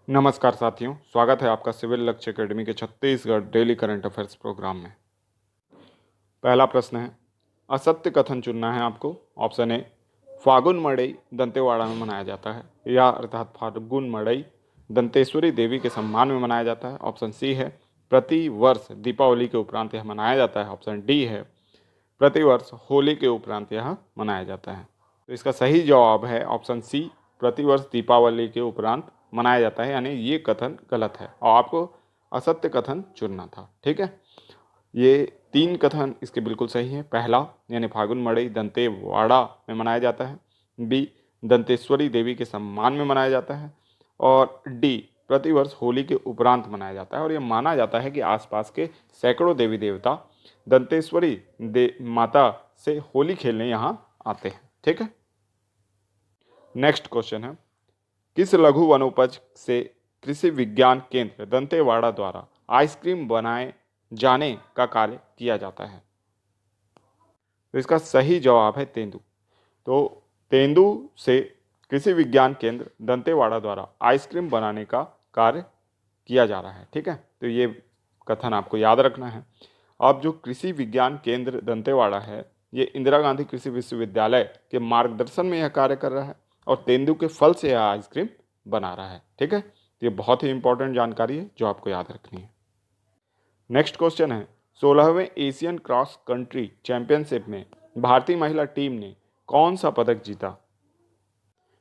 नमस्कार साथियों, स्वागत है आपका सिविल लक्ष्य एकेडमी के Chhattisgarh daily current affairs programme में। पहला प्रश्न है, असत्य कथन चुनना है आपको। ऑप्शन ए, फागुन मड़ई दंतेवाड़ा में मनाया जाता है, या अर्थात फागुन मड़ई दंतेश्वरी देवी के सम्मान में मनाया जाता है। ऑप्शन सी है, प्रति वर्ष दीपावली के उपरांत यह मनाया जाता है। ऑप्शन डी है, प्रतिवर्ष होली के उपरांत यह मनाया जाता है। तो इसका सही जवाब है ऑप्शन सी, प्रतिवर्ष दीपावली के उपरांत मनाया जाता है, यानी ये कथन गलत है और आपको असत्य कथन चुनना था। ठीक है, ये तीन कथन इसके बिल्कुल सही है। पहला यानी फागुन मड़ई दंतेवाड़ा में मनाया जाता है, बी दंतेश्वरी देवी के सम्मान में मनाया जाता है, और डी प्रतिवर्ष होली के उपरांत मनाया जाता है। और यह माना जाता है कि आसपास के सैकड़ों देवी देवता दंतेश्वरी माता से होली खेलने यहाँ आते हैं। ठीक है, नेक्स्ट क्वेश्चन है, किस लघु वनोपज से कृषि विज्ञान केंद्र दंतेवाड़ा द्वारा आइसक्रीम बनाए जाने का कार्य किया जाता है? तो इसका सही जवाब है तेंदू। तो तेंदू से कृषि विज्ञान केंद्र दंतेवाड़ा द्वारा आइसक्रीम बनाने का कार्य किया जा रहा है। ठीक है, तो ये कथन आपको याद रखना है। अब जो कृषि विज्ञान केंद्र दंतेवाड़ा है, ये इंदिरा गांधी कृषि विश्वविद्यालय के मार्गदर्शन में यह कार्य कर रहा है और तेंदू के फल से यह आइसक्रीम बना रहा है। ठीक है, तो ये बहुत ही इंपॉर्टेंट जानकारी है जो आपको याद रखनी है। नेक्स्ट क्वेश्चन है, 16वें एशियन क्रॉस कंट्री चैंपियनशिप में भारतीय महिला टीम ने कौन सा पदक जीता?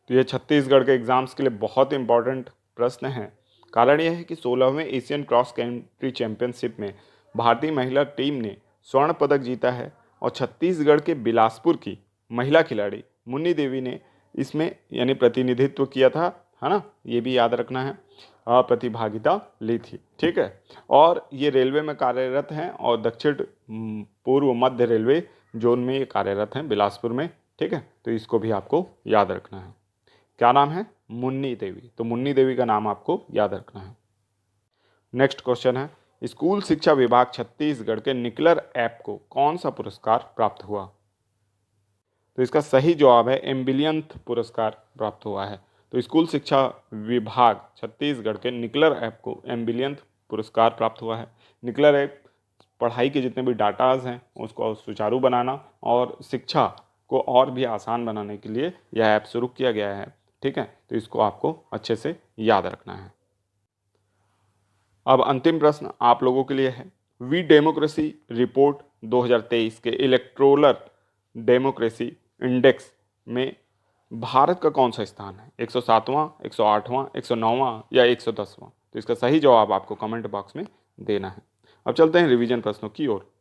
तो ये छत्तीसगढ़ के एग्जाम्स के लिए बहुत इंपॉर्टेंट प्रश्न है। कारण यह है कि 16वें एशियन क्रॉस कंट्री चैंपियनशिप में भारतीय महिला टीम ने स्वर्ण पदक जीता है और छत्तीसगढ़ के बिलासपुर की महिला खिलाड़ी मुन्नी देवी ने इसमें यानी प्रतिनिधित्व किया था, है ना, ये भी याद रखना है, प्रतिभागिता ली थी। ठीक है, और ये रेलवे में कार्यरत हैं और दक्षिण पूर्व मध्य रेलवे जोन में ये कार्यरत हैं बिलासपुर में। ठीक है, तो इसको भी आपको याद रखना है। क्या नाम है? मुन्नी देवी। तो मुन्नी देवी का नाम आपको याद रखना है। नेक्स्ट क्वेश्चन है, स्कूल शिक्षा विभाग छत्तीसगढ़ के निकलर ऐप को कौन सा पुरस्कार प्राप्त हुआ? तो इसका सही जवाब है एम्बिलियंथ पुरस्कार प्राप्त हुआ है। तो स्कूल शिक्षा विभाग छत्तीसगढ़ के निकलर ऐप को एम्बिलियंथ पुरस्कार प्राप्त हुआ है। निकलर ऐप पढ़ाई के जितने भी डाटाज हैं उसको सुचारू बनाना और शिक्षा को और भी आसान बनाने के लिए यह ऐप शुरू किया गया है। ठीक है, तो इसको आपको अच्छे से याद रखना है। अब अंतिम प्रश्न आप लोगों के लिए है, वी डेमोक्रेसी रिपोर्ट 2023 के इलेक्टोरल डेमोक्रेसी इंडेक्स में भारत का कौन सा स्थान है? 107वां, 108वां, 109वां या 110वां? तो इसका सही जवाब आपको कमेंट बॉक्स में देना है। अब चलते हैं रिवीजन प्रश्नों की ओर।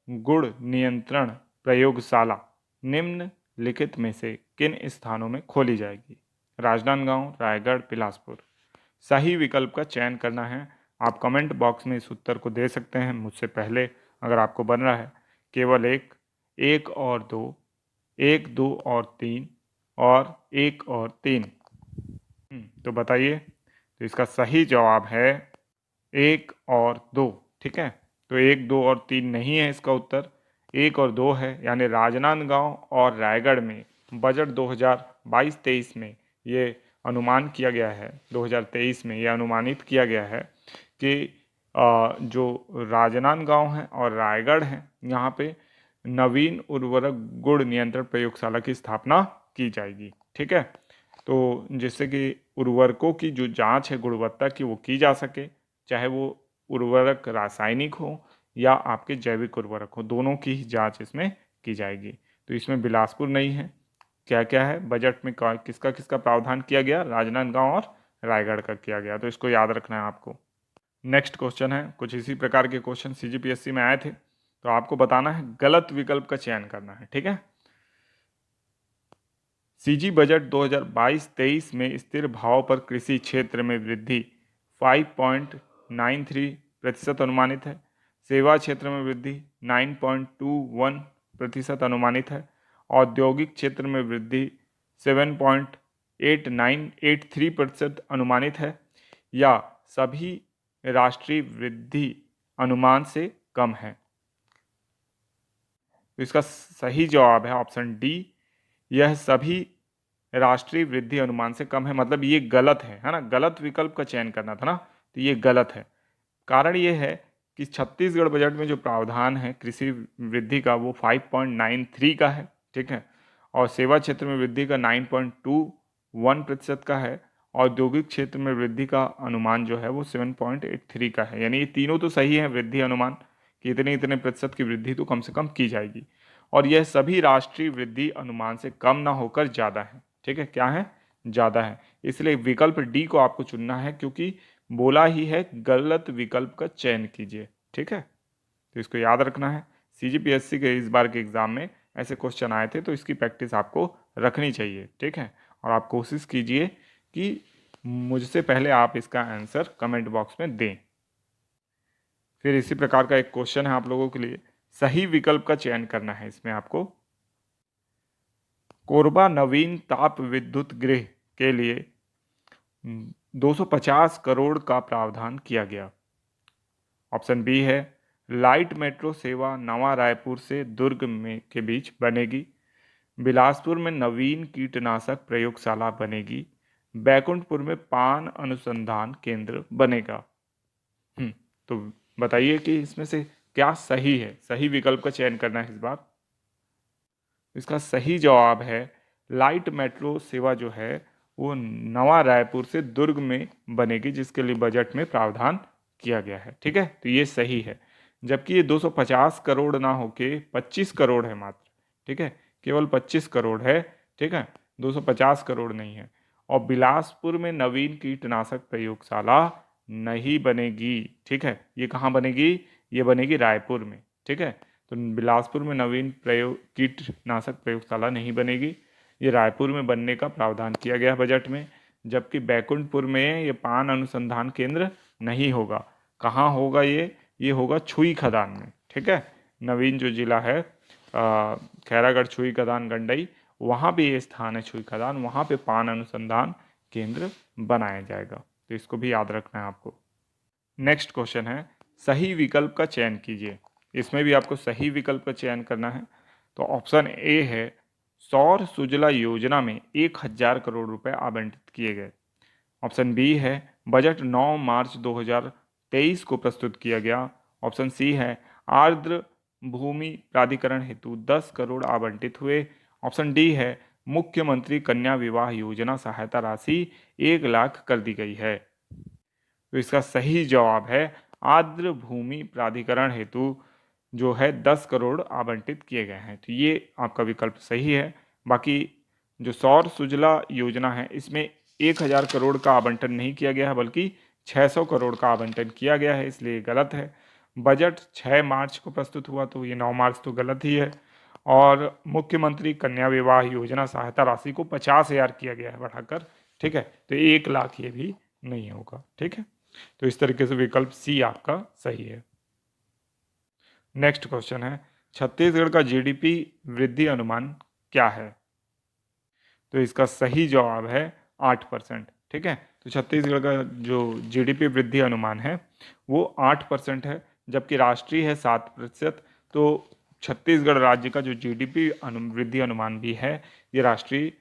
गुण नियंत्रण प्रयोगशाला निम्नलिखित में से किन स्थानों में खोली जाएगी? राजनांदगांव, रायगढ़, बिलासपुर। सही विकल्प का चयन करना है। आप कमेंट बॉक्स में इस उत्तर को दे सकते हैं मुझसे पहले, अगर आपको बन रहा है। केवल एक, एक और दो, एक, दो और तीन, और एक और तीन। तो बताइए। तो इसका सही जवाब है एक और दो। ठीक है, तो एक, दो और तीन नहीं है इसका उत्तर, एक और दो है। यानी राजनांदगांव और रायगढ़ में बजट 2022-23 में ये अनुमान किया गया है, 2023 में ये अनुमानित किया गया है कि जो राजनांदगांव है और रायगढ़ है, यहाँ पे नवीन उर्वरक गुण नियंत्रण प्रयोगशाला की स्थापना की जाएगी। ठीक है, तो जिससे कि उर्वरकों की जो जांच है गुणवत्ता की वो की जा सके, चाहे वो उर्वरक रासायनिक हो या आपके जैविक उर्वरक हो, दोनों की ही जांच इसमें की जाएगी। तो इसमें बिलासपुर नहीं है। क्या क्या है बजट में, किसका किसका प्रावधान किया गया? राजनांदगांव और रायगढ़ का किया गया। तो इसको याद रखना है आपको। नेक्स्ट क्वेश्चन है, कुछ इसी प्रकार के क्वेश्चन CGPSC में आए थे, तो आपको बताना है, गलत विकल्प का चयन करना है। ठीक है, सीजी बजट 2022-23 में स्थिर भाव पर कृषि क्षेत्र में वृद्धि 5.93% अनुमानित है। सेवा क्षेत्र में वृद्धि 9.21% अनुमानित है। औद्योगिक क्षेत्र में वृद्धि 7.8983% अनुमानित है, या सभी राष्ट्रीय वृद्धि अनुमान से कम है? तो इसका सही जवाब है ऑप्शन डी, यह सभी राष्ट्रीय वृद्धि अनुमान से कम है, मतलब ये गलत है ना, गलत विकल्प का चयन करना था ना, तो ये गलत है। कारण ये है कि छत्तीसगढ़ बजट में जो प्रावधान है कृषि वृद्धि का वो 5.93 का है, ठीक है, और सेवा क्षेत्र में वृद्धि का 9.21% का है, औद्योगिक क्षेत्र में वृद्धि का अनुमान जो है वो 7.83 का है। यानी ये तीनों तो सही है वृद्धि अनुमान कि इतने इतने प्रतिशत की वृद्धि तो कम से कम की जाएगी, और यह सभी राष्ट्रीय वृद्धि अनुमान से कम ना होकर ज़्यादा है, ठीक है, क्या है, ज़्यादा है। इसलिए विकल्प डी को आपको चुनना है, क्योंकि बोला ही है गलत विकल्प का चयन कीजिए, ठीक है, तो इसको याद रखना है। सीजीपीएससी के इस बार के एग्ज़ाम में ऐसे क्वेश्चन आए थे, तो इसकी प्रैक्टिस आपको रखनी चाहिए, ठीक है, और आप कोशिश कीजिए कि मुझसे पहले आप इसका आंसर कमेंट बॉक्स में दें। फिर इसी प्रकार का एक क्वेश्चन है आप लोगों के लिए, सही विकल्प का चयन करना है इसमें आपको। कोरबा नवीन ताप विद्युत गृह के लिए 250 करोड़ का प्रावधान किया गया। ऑप्शन बी है लाइट मेट्रो सेवा नवा रायपुर से दुर्ग में के बीच बनेगी, बिलासपुर में नवीन कीटनाशक प्रयोगशाला बनेगी, बैकुंठपुर में पान अनुसंधान केंद्र बनेगा। तो बताइए कि इसमें से क्या सही है, सही विकल्प का चयन करना है इस बार। इसका सही जवाब है लाइट मेट्रो सेवा जो है वो नवा रायपुर से दुर्ग में बनेगी, जिसके लिए बजट में प्रावधान किया गया है, ठीक है, तो ये सही है। जबकि ये 250 करोड़ ना होके 25 करोड़ है मात्र, ठीक है, केवल 25 करोड़ है, ठीक है, 250 करोड़ नहीं है। और बिलासपुर में नवीन कीटनाशक प्रयोगशाला नहीं बनेगी, ठीक है, ये कहाँ बनेगी, ये बनेगी रायपुर में, ठीक है, तो बिलासपुर में नवीन कीटनाशक प्रयोगशाला नहीं बनेगी, ये रायपुर में बनने का प्रावधान किया गया बजट में। जबकि बैकुंठपुर में ये पान अनुसंधान केंद्र नहीं होगा। कहाँ होगा ये होगा छुई खदान में, ठीक है, नवीन जो जिला है खैरागढ़ छुई खदान गंडई, वहाँ पे ये स्थान है छुई खदान, वहाँ पे पान अनुसंधान केंद्र बनाया जाएगा, तो इसको भी याद रखना है आपको। नेक्स्ट क्वेश्चन है सही विकल्प का चयन कीजिए। इसमें भी आपको सही विकल्प का चयन करना है। तो ऑप्शन ए है सौर सुजला योजना में 1000 करोड़ रुपए आवंटित किए गए। ऑप्शन बी है बजट 9 मार्च 2023 को प्रस्तुत किया गया। ऑप्शन सी है आर्द्र भूमि प्राधिकरण हेतु 10 करोड़ आवंटित हुए। ऑप्शन डी है मुख्यमंत्री कन्या विवाह योजना सहायता राशि 1 लाख कर दी गई है। तो इसका सही जवाब है आर्द्र भूमि प्राधिकरण हेतु जो है 10 करोड़ आवंटित किए गए हैं, तो ये आपका विकल्प सही है। बाकी जो सौर सुजला योजना है इसमें 1000 करोड़ का आवंटन नहीं किया गया है, बल्कि 600 करोड़ का आवंटन किया गया है, इसलिए गलत है। बजट 6 मार्च को प्रस्तुत हुआ, तो ये 9 मार्च तो गलत ही है। और मुख्यमंत्री कन्या विवाह योजना सहायता राशि को 50,000 किया गया है बढ़ाकर, ठीक है, तो 1 लाख ये भी नहीं होगा, ठीक है, तो इस तरीके से विकल्प सी आपका सही है। नेक्स्ट क्वेश्चन है छत्तीसगढ़ का जीडीपी वृद्धि अनुमान क्या है। तो इसका सही जवाब है 8%, ठीक है, तो छत्तीसगढ़ का जो जीडीपी वृद्धि अनुमान है वो 8% है, जबकि राष्ट्रीय है 7%। तो छत्तीसगढ़ राज्य का जो जीडीपी वृद्धि अनुमान भी है ये राष्ट्रीय